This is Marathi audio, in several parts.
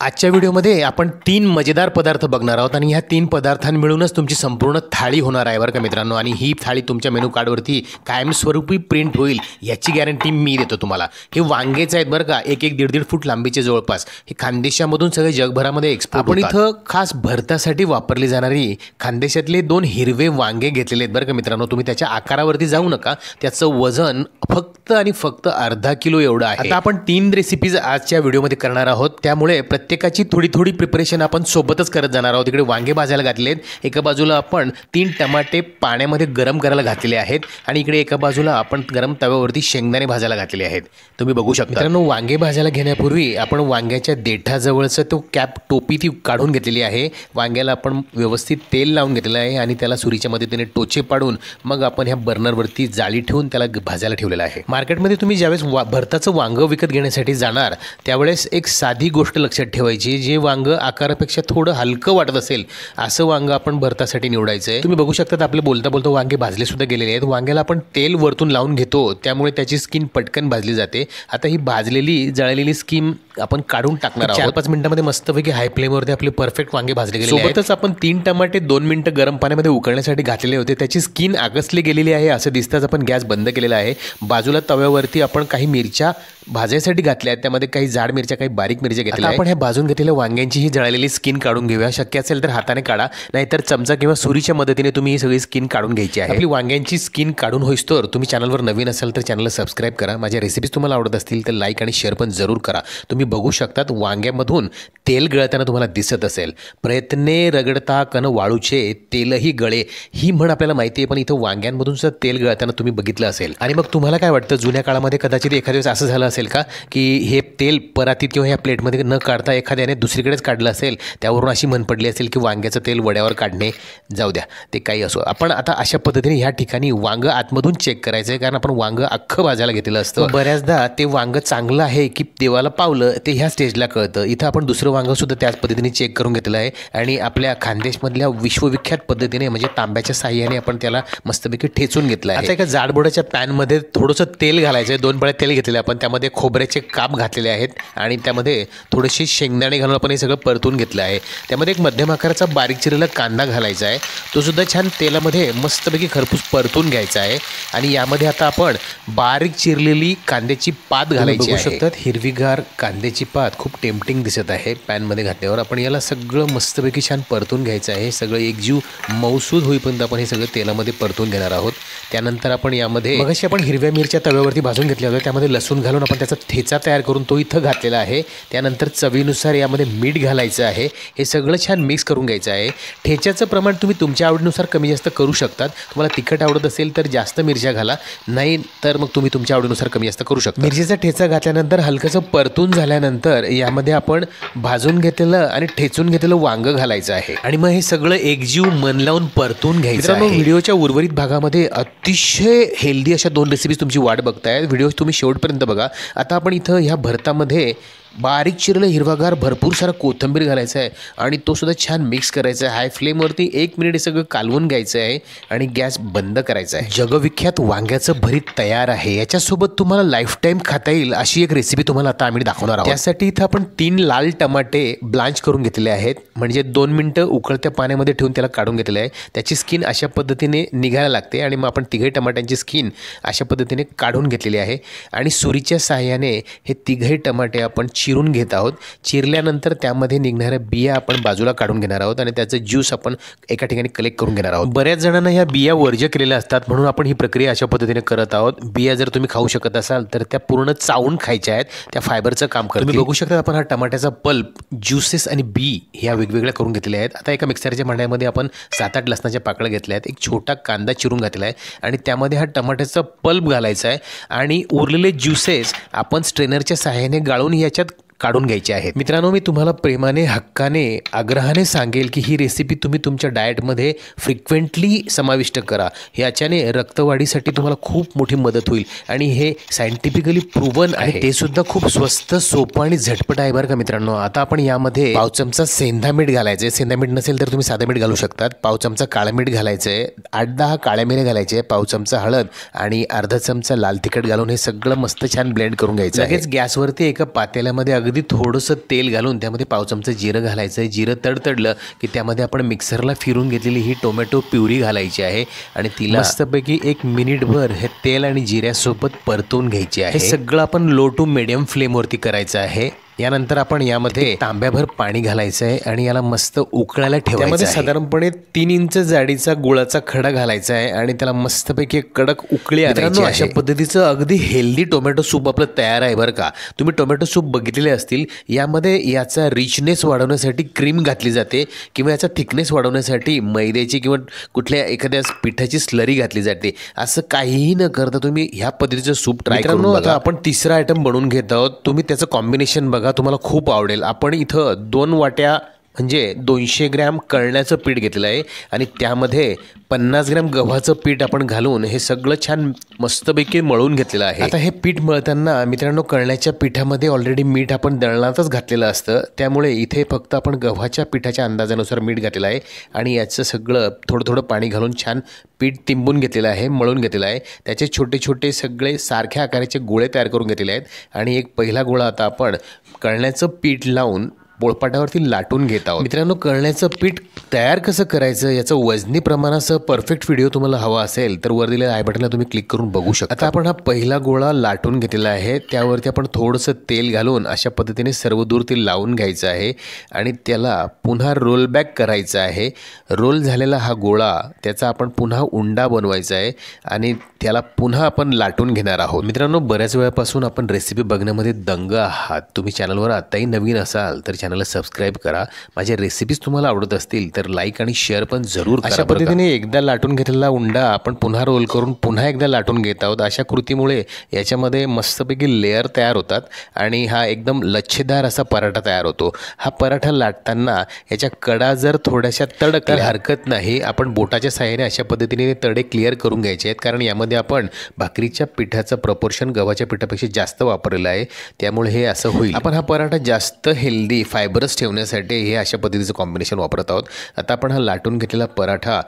आजच्या व्हिडिओमध्ये आपण 3 मजेदार पदार्थ बघणार आहोत आणि ह्या 3 पदार्थां मिळूनच तुमची संपूर्ण थाळी होणार आहे बरं का मित्रांनो। आणि ही थाळी तुमच्या मेनू कार्डवरती कायमस्वरूपी प्रिंट होईल याची गॅरंटी मी देतो तुम्हाला। हे वांगेच आहेत बरं का, 1-1.5 फूट लांबीचे जवळपास। हे खानदेशामधून सगळे जगभरामध्ये एक्सपोर्ट होतात। आपण इथं खास भरतासाठी वापरली जाणारी खानदेशातले 2 हिरवे वांगे घेतलेले आहेत बरं का मित्रांनो। तुम्ही त्याच्या आकारावरती जाऊ नका, त्याचं वजन फक्त आणि फक्त अर्धा किलो एवढं आहे। आता आपण 3 रेसिपीज आजच्या व्हिडिओमध्ये करणार आहोत, त्यामुळे प्रत्येकाची थोडी थोडी प्रिपरेशन आपण सोबतच करत जाणार आहोत। इकडे वांगे भाजायला घातलेत, एका बाजूला आपण 3 टमाटे पाण्यामध्ये गरम करायला घातलेले आहेत आणि इकडे एका बाजूला आपण गरम तव्यावरती शेंगदाणे भाजायला घातलेले आहेत, तुम्ही बघू शकता। मित्रांनो, वांगे भाजायला घेण्यापूर्वी आपण वांग्याच्या देठाजवळचं तो कॅप टोपी ती काढून घेतलेली आहे। वांग्याला आपण व्यवस्थित तेल लावून घेतलेलं आहे आणि त्याला सुरीच्या मदतीने टोचे पाडून मग आपण ह्या बर्नरवरती जाळी ठेवून त्याला भाजायला ठेवलेलं आहे। मार्केटमध्ये तुम्ही ज्यावेळेस भरताचं वांग विकत घेण्यासाठी जाणार त्यावेळेस एक साधी गोष्ट लक्षात ठेवायची, जे वांग आकारापेक्षा थोडं हलकं वाटत असेल असं वांग आपण भरतासाठी निवडायचं आहे। तुम्ही बघू शकता आपले बोलता बोलता वांगे भाजले सुद्धा गेलेले आहेत। वांग्याला आपण तेल वरतून लावून घेतो, त्यामुळे त्याची स्किन पटकन भाजली जाते। आता ही भाजलेली जळलेली स्किन आपण काढून टाकणार आहोत। 4-5 मिनिटांमध्ये मस्तपैकी हाय फ्लेमवरती आपले परफेक्ट वांगे भाजले गेले आहेत। सोबतच आपण 3 टमाटे 2 मिनिटं गरम पाण्यामध्ये उकळण्यासाठी घातलेले होते, त्याची स्किन आगसली गेलेली आहे असं दिसताच आपण गॅस बंद केलेला आहे। बाजूला तव्यावरती आपण काही मिरच्या भाजायसाठी घातल्या आहेत, त्यामध्ये काही जाड मिरच्या काही बारीक मिरच्या घेतल्या आहेत। आपण हे भाजून घेतलेल्या वांग्यांची ही जळलेली स्किन काढून घेऊया। शक्य असेल तर हाताने काढा, नाहीतर चमचा किंवा सुरीच्या मदतीने तुम्ही ही सगळी स्किन काढून घ्यायची आहे। आपली वांग्यांची स्किन काढून होईस्तोवर तुम्ही चॅनलवर नवीन असाल तर चॅनलला सबस्क्राईब करा। माझ्या रेसिपीज तुम्हाला आवडत असतील तर लाईक आणि शेअर पण जरूर करा। तुम्ही बघू शकता वांग्यामधून तेल गळताना तुम्हाला दिसत असेल। प्रयत्ने रगडता कण वाळूचे तेलही गळे, ही म्हण आपल्याला माहिती आहे, पण इथं वांग्यांमधून सुद्धा तेल गळताना तुम्ही बघितलं असेल। आणि मग तुम्हाला काय वाटतं, जुन्या काळामध्ये कदाचित एखाद्या वेळेस असं झालं असेल का की हे तेल परातीत किंवा ह्या प्लेटमध्ये न काढता एखाद्याने दुसरीकडेच काढलं असेल, त्यावरून अशी म्हण पडली असेल की वांग्याचं तेल वड्यावर काढणे, जाऊ द्या ते काही असो। आपण आता अशा पद्धतीने ह्या ठिकाणी वांग आतमधून चेक करायचं आहे, कारण आपण वांग अख्खं भाजायला घेतलेलं असतं। बऱ्याचदा ते वांग चांगलं आहे की देवाला पावलं ते ह्या स्टेजला कळतं। इथं आपण दुसरं वांग सुद्धा त्याच पद्धतीने चेक करून घेतलेलं आहे आणि आपल्या खानदेशमधल्या विश्वविख्यात पद्धतीने म्हणजे तांब्याच्या साह्याने आपण त्याला मस्तपैकी ठेचून घेतलं आहे। आता एका जाडबोडाच्या पॅनमध्ये थोडंसं तेल घालायचं आहे, 2 पळ्या तेल घेतलेले आपण, त्यामध्ये खोबऱ्याचे काप घातलेले आहेत आणि त्यामध्ये थोडेसे शेंगदाणे घालून आपण हे सगळं परतून घेतलं आहे। त्यामध्ये एक मध्यम आकाराचा बारीक चिरलेला कांदा घालायचा आहे, तो सुद्धा छान तेलामध्ये मस्तपैकी खरपूस परतून घ्यायचा आहे। आणि यामध्ये आता आपण बारीक चिरलेली कांद्याची पात घालायची आहे। बघू शकतात हिरवीगार कांद्याची पात खूप टेम्पटिंग दिसत आहे पॅनमध्ये घातल्यावर। आपण याला सगळं मस्तपैकी छान परतून घ्यायचं आहे, सगळं एकजीव मौसूद होईपर्यंत आपण हे सगळं तेलामध्ये परतून घेणार आहोत। त्यानंतर आपण यामध्ये मगाशी आपण हिरव्या मिरच्या तव्यावरती भाजून घेतल्या होत्या, त्यामध्ये लसूण घालून आपण त्याचा ठेचा तयार करून तो इथं घातलेला आहे। त्यानंतर चवीनुसार यामध्ये मीठ घालायचं आहे, हे सगळं छान मिक्स करून घ्यायचं आहे। ठेच्याचं प्रमाण तुम्ही तुमच्या आवडीनुसार कमी जास्त करू शकतात। तुम्हाला तिखट आवडत असेल तर जास्त मिरच्या घाला, नाही तर मग तुम्ही तुमच्या आवडीनुसार कमी जास्त करू शकता। मिरचीचा ठेचा घातल्यानंतर हलकंसं परतून झाल्यानंतर यामध्ये आपण भाजून घेतलेलं आणि ठेचून घेतलेलं वांग घालायचं आहे आणि मग हे सगळं एकजीव मन लावून परतून घ्यायचं आहे। व्हिडिओच्या उर्वरित भागामध्ये अतिशय हेल्दी अशा 2 रेसिपीज तुमची वाट बघताय, व्हिडिओ तुम्ही शेवटपर्यंत बघा। आता आपण इथं ह्या भरतामध्ये बारीक चिरलेलं हिरवागार भरपूर सारा कोथिंबीर घालायचा आहे आणि तो सुद्धा छान मिक्स करायचा आहे। हाय फ्लेमवरती 1 मिनिट हे सगळं कालवून घ्यायचं आहे आणि गॅस बंद करायचा आहे। जगविख्यात वांग्याचं भरीत तयार आहे। याच्यासोबत तुम्हाला लाईफ टाईम खाता येईल अशी एक रेसिपी तुम्हाला आता आम्ही दाखवणार आहोत। त्यासाठी इथं आपण 3 लाल टमाटे ब्लांच करून घेतलेले आहेत, म्हणजे 2 मिनिटं उकळत्या पाण्यामध्ये ठेवून त्याला काढून घेतलेलं आहे। त्याची स्किन अशा पद्धतीने निघायला लागते आणि मग आपण 3 टमाट्यांची स्किन अशा पद्धतीने काढून घेतलेली आहे आणि सुरीच्या साहाय्याने हे 3 टमाटे आपण चिरून घेत आहोत। चिरल्यानंतर त्यामध्ये निघणाऱ्या बिया आपण बाजूला काढून घेणार आहोत आणि त्याचं ज्यूस आपण एका ठिकाणी कलेक्ट करून घेणार आहोत। बऱ्याच जणांना ह्या बिया वर्ज्य केलेल्या असतात, म्हणून आपण ही प्रक्रिया अशा पद्धतीने करत आहोत। बिया जर तुम्ही खाऊ शकत असाल तर त्या पूर्ण चावून खायच्या आहेत, त्या फायबरचं काम करतात। तुम्ही बघू शकता आपण हा टमाट्याचा पल्प, ज्युसेस आणि बी ह्या वेगवेगळ्या करून घेतलेल्या आहेत। आता एका मिक्सरच्या भांड्यामध्ये आपण 7-8 लसणाच्या पाकळ्या घेतल्या आहेत, एक छोटा कांदा चिरून घातलेला आहे आणि त्यामध्ये हा टमाट्याचा पल्प घालायचा आहे आणि उरलेले ज्युसेस आपण स्ट्रेनरच्या सहाय्याने गाळून याच्यात काढून घ्यायचे आहेत। मित्रांनो, मी तुम्हाला प्रेमाने हक्काने आग्रहाने सांगेल की ही रेसिपी तुम्ही तुमच्या डाएटमध्ये फ्रिक्वेंटली समाविष्ट करा। याच्याने रक्तवाढीसाठी तुम्हाला खूप मोठी मदत होईल आणि हे सायंटिफिकली प्रूव्हन आहे, ते सुद्धा खूप स्वस्त, सोपं आणि झटपट आहे बरं का मित्रांनो। आता आपण यामध्ये पाव चमचा सेंधा मीठ घालायचं आहे, सेंधा मीठ नसेल तर तुम्ही साधं मीठ घालू शकतात। पाव चमचा काळं मीठ घालायचं आहे, 8-10 काळ्या मिऱ्या घालायचे, पाव चमचा हळद आणि अर्धा चमचा लाल तिखट घालून हे सगळं मस्त छान ब्लेंड करून घ्यायचं आहे। लगेच गॅसवरती एका पातेल्यामध्ये अगदी थोडंसं तेल घालून त्यामध्ये पाव चमचा जिरं घालायचं आहे. जिरं तडतडलं की त्यामध्ये आपण मिक्सरला फिरून घेतलेली ही टोमॅटो प्युरी घालायची आहे आणि तिला मस्तपैकी 1 मिनिटभर हे तेल आणि जिऱ्यासोबत परतून घ्यायची आहे. हे सगळं आपण लो टू मिडियम फ्लेमवरती करायचं आहे. यानंतर आपण यामध्ये तांब्याभर पाणी घालायचं आहे आणि याला मस्त उकळायला ठेवायचं. त्यामध्ये साधारणपणे 3 इंच जाडीचा गुळाचा खडा घालायचा आहे आणि त्याला मस्तपैकी एक कडक उकळी आणायची. अशा पद्धतीचं अगदी हेल्दी टोमॅटो सूप आपलं तयार आहे बरं का. तुम्ही टोमॅटो सूप बघितलेले असतील. यामध्ये याचा रिचनेस वाढवण्यासाठी क्रीम घातली जाते किंवा याचा थिकनेस वाढवण्यासाठी मैद्याची किंवा कुठल्या एखाद्या पिठाची स्लरी घातली जाते. असं काहीही न करता तुम्ही ह्या पद्धतीचं सूप ट्राय करून बघा. आपण तिसरा आयटम बनवून घेत आहोत. तुम्ही त्याचं कॉम्बिनेशन बघा, तुम्हाला खूप आवडेल. आपण इथं 2 वाट्या म्हणजे 200 ग्रॅम कळण्याचं पीठ घेतलेलं आहे आणि त्यामध्ये 50 ग्रॅम गव्हाचं पीठ आपण घालून हे सगळं छान मस्तपैकी मळून घेतलेलं आहे. आता हे पीठ मळताना मित्रांनो कळण्याच्या पिठामध्ये ऑलरेडी मीठ आपण दळणातच घातलेलं असतं. त्यामुळे इथे फक्त आपण गव्हाच्या पिठाच्या अंदाजानुसार मीठ घातलेलं आहे आणि याचं सगळं थोडं थोडं पाणी घालून छान पीठ तिंबून घेतलेलं आहे, मळून घेतलेलं आहे. त्याचे छोटे छोटे सगळे सारख्या आकाराचे गोळे तयार करून घेतलेले आहेत आणि एक पहिला गोळा आता आपण कळण्याचं पीठ लावून पोळपाटावरती लाटून घेत आहोत. मित्रांनो कळण्याचं पीठ तयार कसं करायचं याचं वजनी प्रमाणासह परफेक्ट व्हिडिओ तुम्हाला हवा असेल तर वर दिलेल्या आय बटनला तुम्ही क्लिक करून बघू शकता. आता आपण हा पहिला गोळा लाटून घेतलेला आहे. त्यावरती आपण थोडंसं तेल घालून अशा पद्धतीने सर्व दूर ते लावून घ्यायचं आहे आणि त्याला पुन्हा रोल बॅक करायचं आहे. रोल झालेला हा गोळा त्याचा आपण पुन्हा उंडा बनवायचा आहे आणि त्याला पुन्हा आपण लाटून घेणार आहोत. मित्रांनो बऱ्याच वेळापासून आपण रेसिपी बघण्यामध्ये दंग आहात. तुम्ही चॅनलवर आताही नवीन असाल तर चॅनलला सबस्क्राईब करा. माझ्या रेसिपीज तुम्हाला आवडत असतील तर लाईक आणि शेअर पण जरूर करा. अशा पद्धतीने एकदा लाटून घेतलेला उंडा आपण पुन्हा रोल करून पुन्हा एकदा लाटून घेत आहोत. अशा कृतीमुळे याच्यामध्ये मस्तपैकी लेअर तयार होतात आणि हा एकदम लच्छेदार असा पराठा तयार होतो. हा पराठा लाटताना याच्या कडा जर थोड्याशा तडकल्या हरकत नाही. आपण बोटाच्या साहाय्याने अशा पद्धतीने तडे क्लिअर करून घ्यायचे आहेत कारण यामध्ये आपण भाकरीच्या पिठाचं प्रपोर्शन गव्हाच्या पिठापेक्षा जास्त वापरलेलं आहे. त्यामुळे हे असं होईल. आपण हा पराठा जास्त हेल्दी फायबरस ठेवण्यासाठी हे अशा पद्धतीचं कॉम्बिनेशन वापरत आहोत. आता आपण हा लाटून घेतलेला पराठा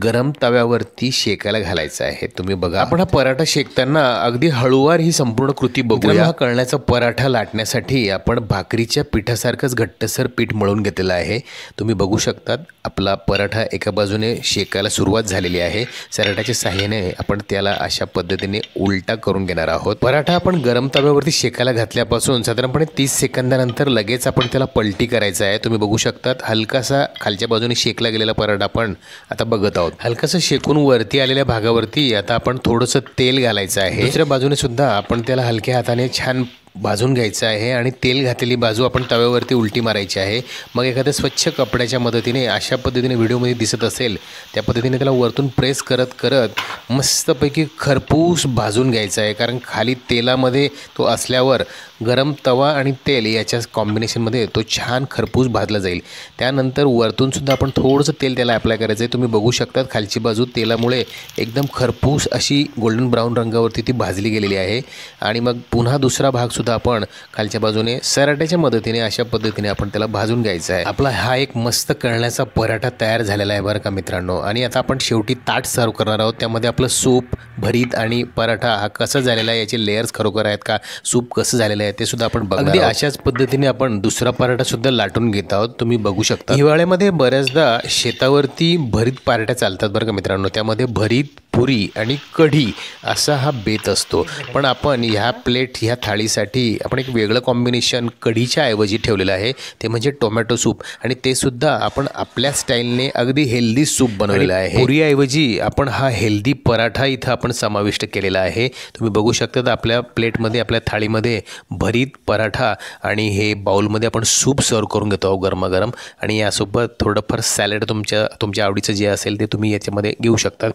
गरम तव्यावरती शेकायला घालायचा आहे. तुम्ही बघा आपण हा पराठा शेकताना अगदी हळूवार ही संपूर्ण कृती बघूया. हा कळण्याचा पराठा लाटण्यासाठी आपण भाकरीच्या पिठासारखंच घट्टसर पीठ मळून घेतलेलं आहे. तुम्ही बघू शकतात आपला पराठा एका बाजूने शेकायला सुरुवात झालेली आहे. सराट्याच्या साहाय्याने आपण त्याला अशा पद्धतीने उलटा करून घेणार आहोत. पराठा आपण गरम तव्यावरती शेकायला घातल्यापासून साधारणपणे 30 सेकंदानंतर लगेच आपण त्याला पलटी करायचं आहे. तुम्ही बघू शकतात हलकासा खालच्या बाजूने शेकला गेलेला पराठा आपण आता बघत आहोत. हलकासा शेकून वरती आलेल्या भागावरती आता आपण थोडंसं तेल घालायचं आहे. दुसऱ्या बाजूने सुद्धा आपण त्याला हलक्या हाताने छान भाजून घ्यायचं आहे आणि तेल घातलेली बाजू आपण तव्यावरती उलटी मारायची आहे. मग एखाद्या स्वच्छ कपड्याच्या मदतीने अशा पद्धतीने व्हिडिओमध्ये दिसत असेल त्या पद्धतीने त्याला वरतून प्रेस करत करत मस्तपैकी खरपूस भाजून घ्यायचं आहे. कारण खाली तेलामध्ये तो असल्यावर गरम तवा आणि तेल याच्या कॉम्बिनेशनमध्ये तो छान खरपूस भाजला जाईल. त्यानंतर वरतूनसुद्धा आपण थोडंसं तेल त्याला अप्लाय करायचं आहे. तुम्ही बघू शकतात खालची बाजू तेलामुळे एकदम खरपूस अशी गोल्डन ब्राऊन रंगावरती ती भाजली गेलेली आहे. आणि मग पुन्हा दुसरा भाग आपण खालच्या बाजूने सराट्याच्या मदतीने अशा पद्धतीने आपण त्याला भाजून घ्यायचा आहे. आपला हा एक मस्त कळण्याचा पराठा तयार झालेला आहे बरं का मित्रांनो. आणि आता आपण शेवटी ताट सर्व करणार आहोत. त्यामध्ये आपलं सूप भरीत आणि पराठा हा कसा झालेला आहे याचे लेयर्स खरोखर आहेत का, सूप कसं झालेलं आहे ते सुद्धा आपण बघणार आहोत. अशाच पद्धतीने आपण दुसरा पराठा सुद्धा लाटून घेत आहोत. तुम्ही बघू शकता हिवाळ्यामध्ये बऱ्याचदा शेतावरती भरीत पराठ्या चालतात बरं का मित्रांनो. त्यामध्ये भरीत पुरी आणि कढी असा हा बेत असतो. पण आपण ह्या ह्या थाळीसाठी आपण एक वेगळं कॉम्बिनेशन कढीच्या ऐवजी ठेवलेलं आहे. ते म्हणजे टोमॅटो सूप आणि ते सुद्धा आपण आपल्या स्टाईलने अगदी हेल्दी सूप बनवलेलं आहे. पुरीऐवजी आपण हा हेल्दी पराठा इथं आपण समाविष्ट केलेला आहे. तुम्ही बघू शकता आपल्या प्लेटमध्ये आपल्या थाळीमध्ये भरीत पराठा आणि हे बाउलमध्ये आपण सूप सर्व करून घेतो गरमागरम. आणि यासोबत थोडंफार सॅलड तुमच्या आवडीचं जे असेल ते तुम्ही याच्यामध्ये घेऊ शकता.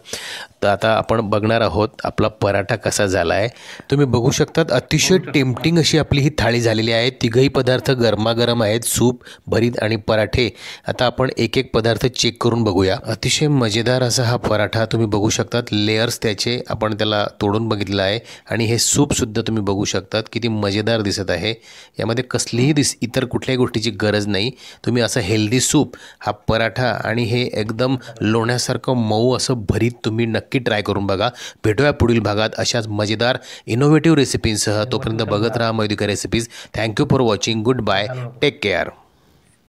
तर आता आपण बघणार आहोत आपला पराठा कसा झाला आहे. तुम्ही बघू शकतात अतिशय टेम्पटिंग अशी आपली ही थाळी झालेली आहे. तिघही पदार्थ गरमागरम आहेत, सूप भरीत आणि पराठे. आता आपण एक एक पदार्थ चेक करून बघूया. अतिशय मजेदार असा हा पराठा तुम्ही बघू शकतात. लेयर्स त्याचे आपण त्याला तोडून बघितलं आहे आणि हे सूपसुद्धा तुम्ही बघू शकतात किती मजेदार दिसत आहे. यामध्ये कसलीही इतर कुठल्याही गोष्टीची गरज नाही. तुम्ही असं हेल्दी सूप, हा पराठा आणि हे एकदम लोण्यासारखं मऊ असं भरीत तुम्ही नक्की नक्की ट्राय करून बघा. भेटूया पुढील भागात अशाच मजेदार इनोव्हेटिव्ह रेसिपींसह. तोपर्यंत बघत राहा Mayudika recipes. Thank you for watching. Good bye. Take care.